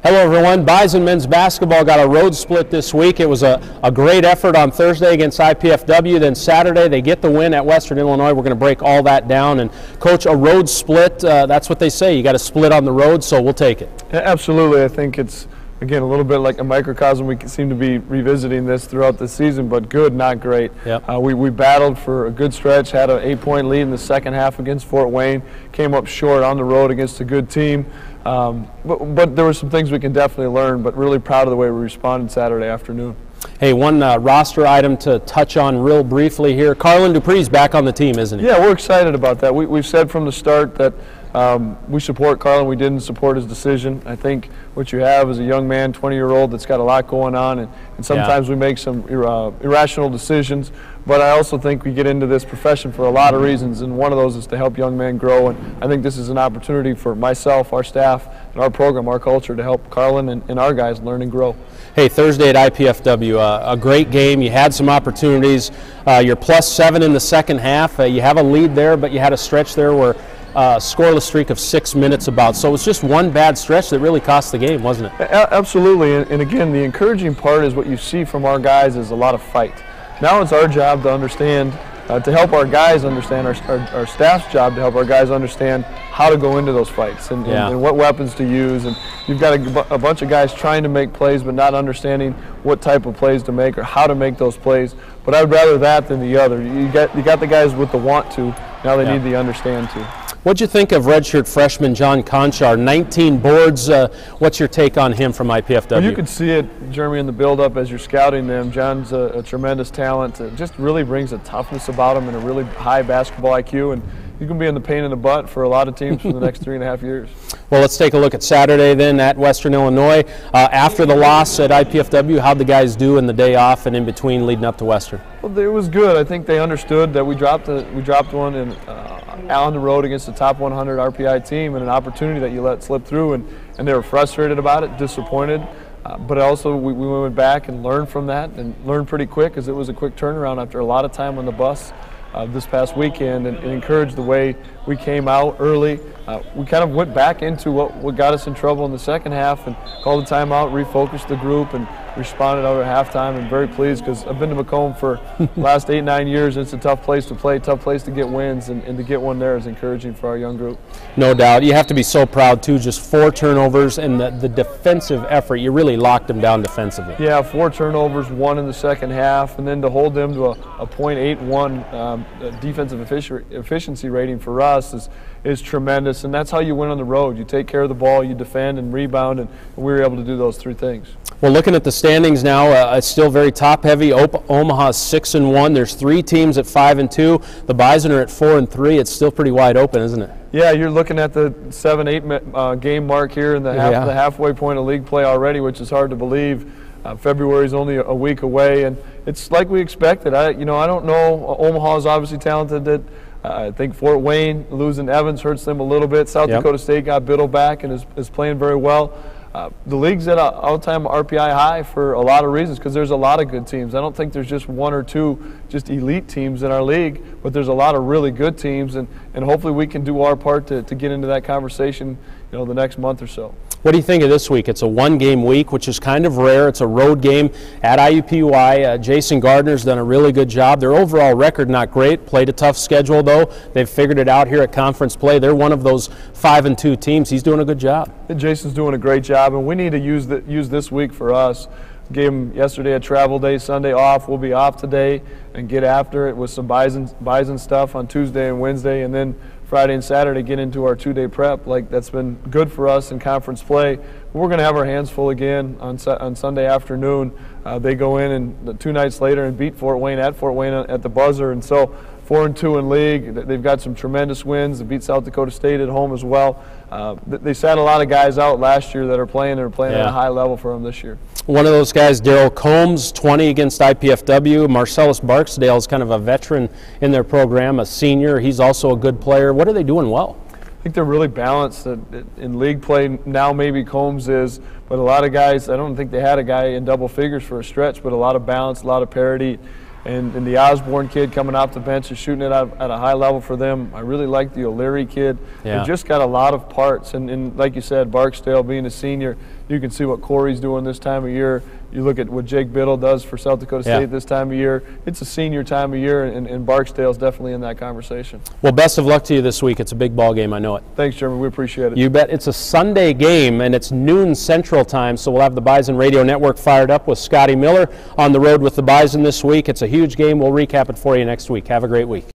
Hello everyone. Bison men's basketball got a road split this week. It was a great effort on Thursday against IPFW. Then Saturday they get the win at Western Illinois. We're going to break all that down. And Coach, a road split, that's what they say. You got to split on the road, so we'll take it. Yeah, absolutely. I think it's, again, a little bit like a microcosm. We seem to be revisiting this throughout the season, but good, not great. Yep. We battled for a good stretch, had an 8-point lead in the second half against Fort Wayne, came up short on the road against a good team. But there were some things we can definitely learn, but really proud of the way we responded Saturday afternoon. Hey, one roster item to touch on real briefly here. Carlin Dupree's back on the team, isn't he? Yeah, we're excited about that. We've said from the start that we support Carlin. We didn't support his decision. I think what you have is a young man, 20-year-old, that's got a lot going on, and sometimes we make some irrational decisions. But I also think we get into this profession for a lot of reasons, and one of those is to help young men grow. And I think this is an opportunity for myself, our staff, and our program, our culture, to help Carlin and our guys learn and grow. Hey, Thursday at IPFW, a great game. You had some opportunities. You're +7 in the second half. You have a lead there, but you had a stretch there where scoreless streak of 6 minutes about. So it was just one bad stretch that really cost the game, wasn't it? Absolutely. And again, the encouraging part is what you see from our guys is a lot of fight. Now it's our job to understand, to help our guys understand, our staff's job to help our guys understand how to go into those fights and what weapons to use. And you've got a bunch of guys trying to make plays but not understanding what type of plays to make or how to make those plays. But I'd rather that than the other. You got the guys with the want to, now they need the understand to. What'd you think of redshirt freshman John Conchar? 19 boards. What's your take on him from IPFW? Well, you could see it, Jeremy, in the build-up as you're scouting them. John's a tremendous talent. It just really brings a toughness about him and a really high basketball IQ. And he's going to be in the pain in the butt for a lot of teams for the next 3.5 years. Well, let's take a look at Saturday then at Western Illinois. After the loss at IPFW, how'd the guys do in the day off and in between leading up to Western? Well, it was good. I think they understood that we dropped one in on the road against the top 100 RPI team and an opportunity that you let slip through, and they were frustrated about it, disappointed. But also we went back and learned from that and learned pretty quick because it was a quick turnaround after a lot of time on the bus this past weekend, and encouraged the way we came out early. We kind of went back into what got us in trouble in the second half and called a timeout, refocused the group, and responded over halftime. And very pleased because I've been to Macomb for the last 8-9 years. It's a tough place to play, tough place to get wins, and to get one there is encouraging for our young group. No doubt. You have to be so proud too. Just 4 turnovers and the defensive effort. You really locked them down defensively. Yeah, 4 turnovers, 1 in the second half, and then to hold them to a .81 defensive efficiency rating for us is tremendous, and that's how you win on the road. You take care of the ball, you defend and rebound, and we were able to do those 3 things. Well, looking at the standings now, it's still very top-heavy. Omaha is 6-1. There's 3 teams at 5-2. The Bison are at 4-3. It's still pretty wide open, isn't it? Yeah, you're looking at the 7-8 game mark here in the halfway point of league play already, which is hard to believe. February is only a week away, and it's like we expected. I don't know. Omaha is obviously talented. I think Fort Wayne losing Evans hurts them a little bit. South Dakota State got Biddle back and is playing very well. The league's at an all-time RPI high for a lot of reasons because there's a lot of good teams. I don't think there's just 1 or 2 just elite teams in our league, but there's a lot of really good teams, and hopefully we can do our part to get into that conversation, the next month or so. What do you think of this week? It's a 1-game week, which is kind of rare. It's a road game at IUPUI. Jason Gardner's done a really good job. Their overall record not great. Played a tough schedule, though. They've figured it out here at conference play. They're one of those 5-2 teams. He's doing a good job. Jason's doing a great job, and we need to use this week for us. Gave him yesterday a travel day, Sunday off. We'll be off today and get after it with some Bison stuff on Tuesday and Wednesday, and then Friday and Saturday get into our 2-day prep. Like, that's been good for us in conference play. We're going to have our hands full again on Sunday afternoon. They go in and 2 nights later and beat Fort Wayne at the buzzer, and so 4-2 in league. They've got some tremendous wins. They beat South Dakota State at home as well. They sat a lot of guys out last year that are playing at a high level for them this year. One of those guys, Daryl Combs, 20 against IPFW. Marcellus Barksdale is kind of a veteran in their program, a senior. He's also a good player. What are they doing well? I think they're really balanced in league play. Now maybe Combs is, but a lot of guys, I don't think they had a guy in double figures for a stretch, but a lot of balance, a lot of parity. And the Osborne kid coming off the bench is shooting it at a high level for them. I really like the O'Leary kid. Yeah. They just got a lot of parts. And like you said, Barksdale being a senior, You can see what Corey's doing this time of year. You look at what Jake Biddle does for South Dakota State this time of year. It's a senior time of year, and Barksdale's definitely in that conversation. Well, best of luck to you this week. It's a big ball game, I know it. Thanks, Jeremy. We appreciate it. You bet. It's a Sunday game, and it's noon Central Time, so we'll have the Bison Radio Network fired up with Scotty Miller on the road with the Bison this week. It's a huge game. We'll recap it for you next week. Have a great week.